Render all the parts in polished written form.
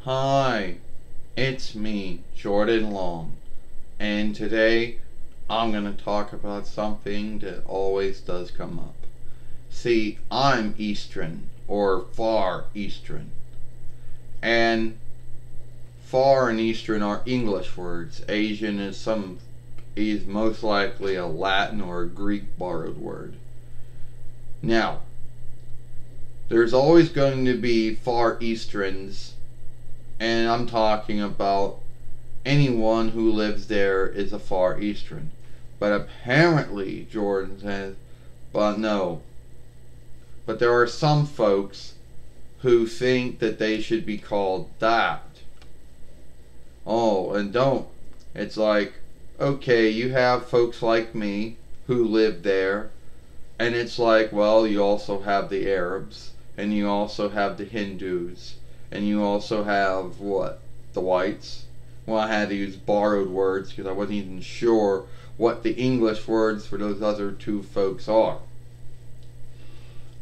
Hi, it's me, Jordan Long, and today I'm going to talk about something that always does come up. See, I'm Eastern, or Far Eastern, and Far and Eastern are English words. Asian is most likely a Latin or a Greek borrowed word. Now, there's always going to be Far Easterns, and I'm talking about anyone who lives there is a Far Eastern. But apparently, Jordan says, but no. But there are some folks who think that they should be called that. Oh, and don't. It's like, okay, you have folks like me who live there, and it's like, well, you also have the Arabs, and you also have the Hindus, and you also have what? The whites? Well, I had to use borrowed words because I wasn't even sure what the English words for those other two folks are.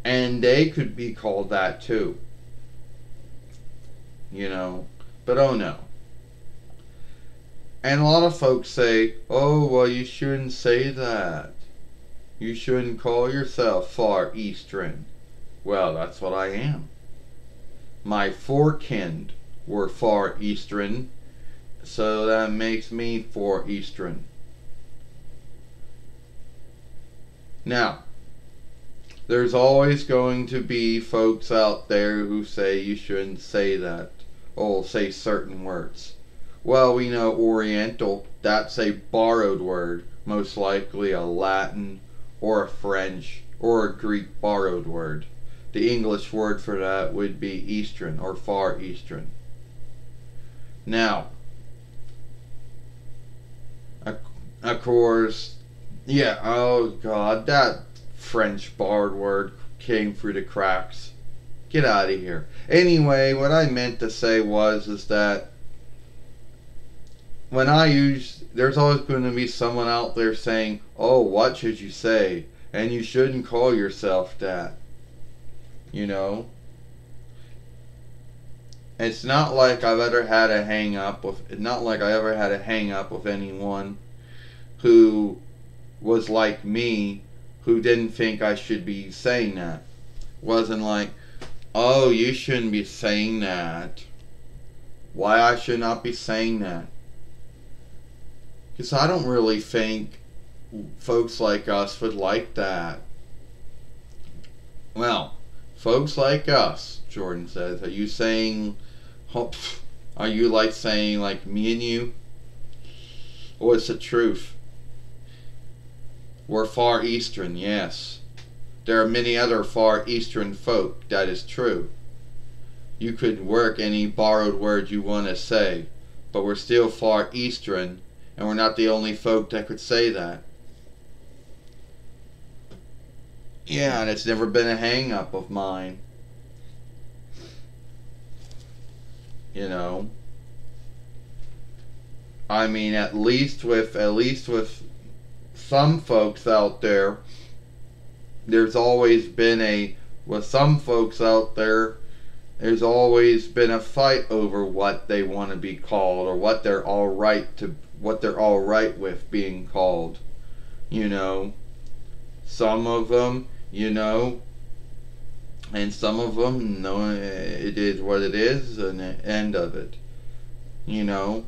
And they could be called that too. You know? But oh no. And a lot of folks say, oh, well, you shouldn't say that. You shouldn't call yourself Far Eastern. Well, that's what I am. My forekind were Far Eastern, so that makes me Far Eastern. Now, there's always going to be folks out there who say you shouldn't say that, or say certain words. Well, we know Oriental, that's a borrowed word, most likely a Latin or a French or a Greek borrowed word. The English word for that would be Eastern or Far Eastern. Now, of course, yeah, oh God, that French borrowed word came through the cracks. Get out of here. Anyway, what I meant to say is that when I use, there's always going to be someone out there saying, oh, what should you say? And you shouldn't call yourself that. You know? It's not like I've ever had a hang up with, it's not like I ever had a hang up with anyone who was like me, who didn't think I should be saying that. Wasn't like, oh, you shouldn't be saying that. Why I should not be saying that? Because I don't really think folks like us would like that. Well, folks like us, Jordan says, are you saying, are you like saying like me and you? Or it's the truth? We're Far Eastern, yes. There are many other Far Eastern folk, that is true. You could work any borrowed word you want to say, but we're still Far Eastern, and we're not the only folk that could say that. Yeah, and it's never been a hang up of mine. You know. I mean, at least with some folks out there, there's always been with some folks out there, there's always been a fight over what they want to be called, or what they're all right with being called. You know, some of them, you know, and some of them, no, it is what it is, and the end of it. You know,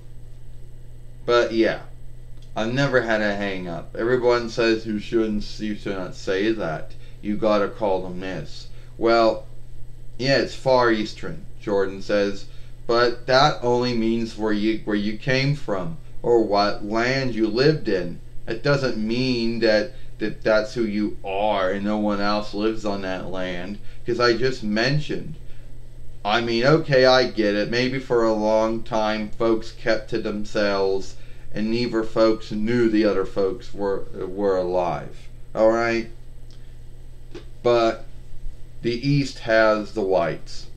but yeah, I've never had a hang up. Everyone says you should not say that. You gotta call them this. Well, yeah, it's Far Eastern, Jordan says, but that only means where you came from, or what land you lived in. It doesn't mean that's who you are and no one else lives on that land. Because I just mentioned, I mean, okay, I get it. Maybe for a long time folks kept to themselves and neither folks knew the other folks were alive. Alright? But the East has the whites.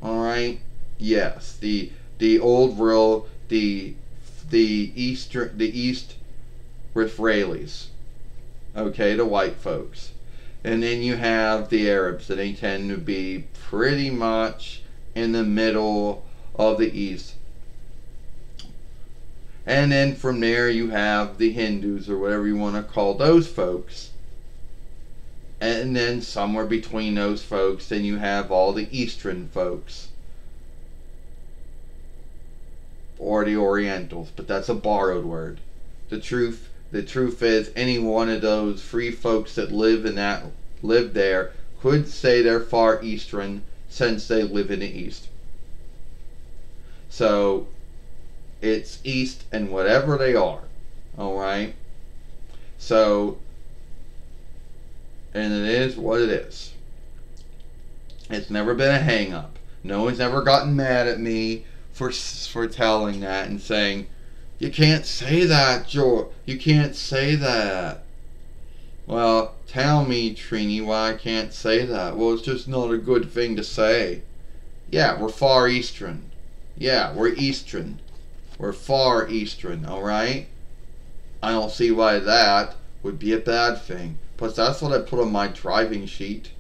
Alright? Yes. The old world, the East Israelis. Okay, the white folks. And then you have the Arabs, and they tend to be pretty much in the middle of the East. And then from there you have the Hindus, or whatever you want to call those folks. And then somewhere between those folks, then you have all the Eastern folks. Or the Orientals, but that's a borrowed word. The truth is, any one of those free folks that live there could say they're Far Eastern, since they live in the East. So it's East and whatever they are. Alright? So, and it is what it is. It's never been a hang up. No one's ever gotten mad at me for telling that and saying, you can't say that, George. You can't say that. Well, tell me, Trini, why I can't say that. Well, it's just not a good thing to say. Yeah, we're Far Eastern. Yeah, we're Eastern. We're Far Eastern, alright? I don't see why that would be a bad thing. Plus, that's what I put on my driving sheet.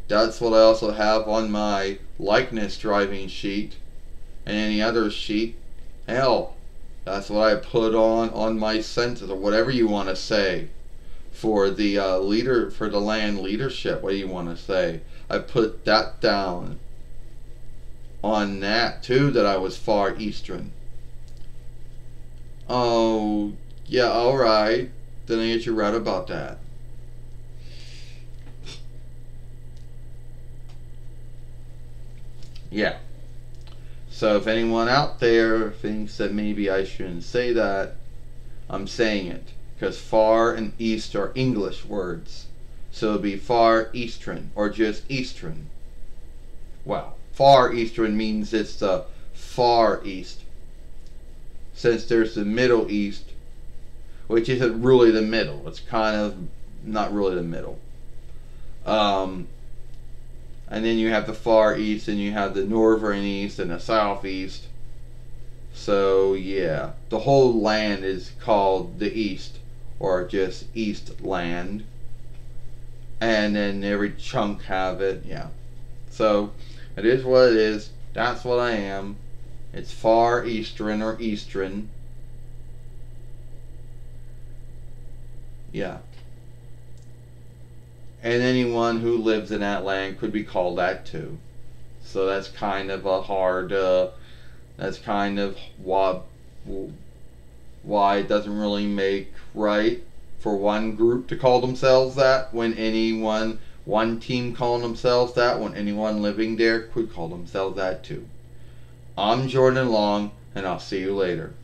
That's what I also have on my likeness driving sheet. And any other sheet. Hell, that's what I put on my census, or whatever you want to say. For the for the land leadership, what do you want to say? I put that down on that too, that I was Far Eastern. Oh, yeah, alright. Then I guess you're right about that. Yeah. So if anyone out there thinks that maybe I shouldn't say that, I'm saying it. Because Far and East are English words. So it'll be Far Eastern, or just Eastern. Well, Far Eastern means it's the Far East. Since there's the Middle East, which isn't really the middle. It's kind of not really the middle. And then you have the Far East, and you have the Northern East and the Southeast. So yeah, the whole land is called the East, or just East Land. And then every chunk have it, yeah. So it is what it is. That's what I am. It's Far Eastern, or Eastern. Yeah. And anyone who lives in that land could be called that too. So that's kind of a hard, that's kind of why it doesn't really make right for one group to call themselves that, when one team calling themselves that, when anyone living there could call themselves that too. I'm Jordan Long, and I'll see you later.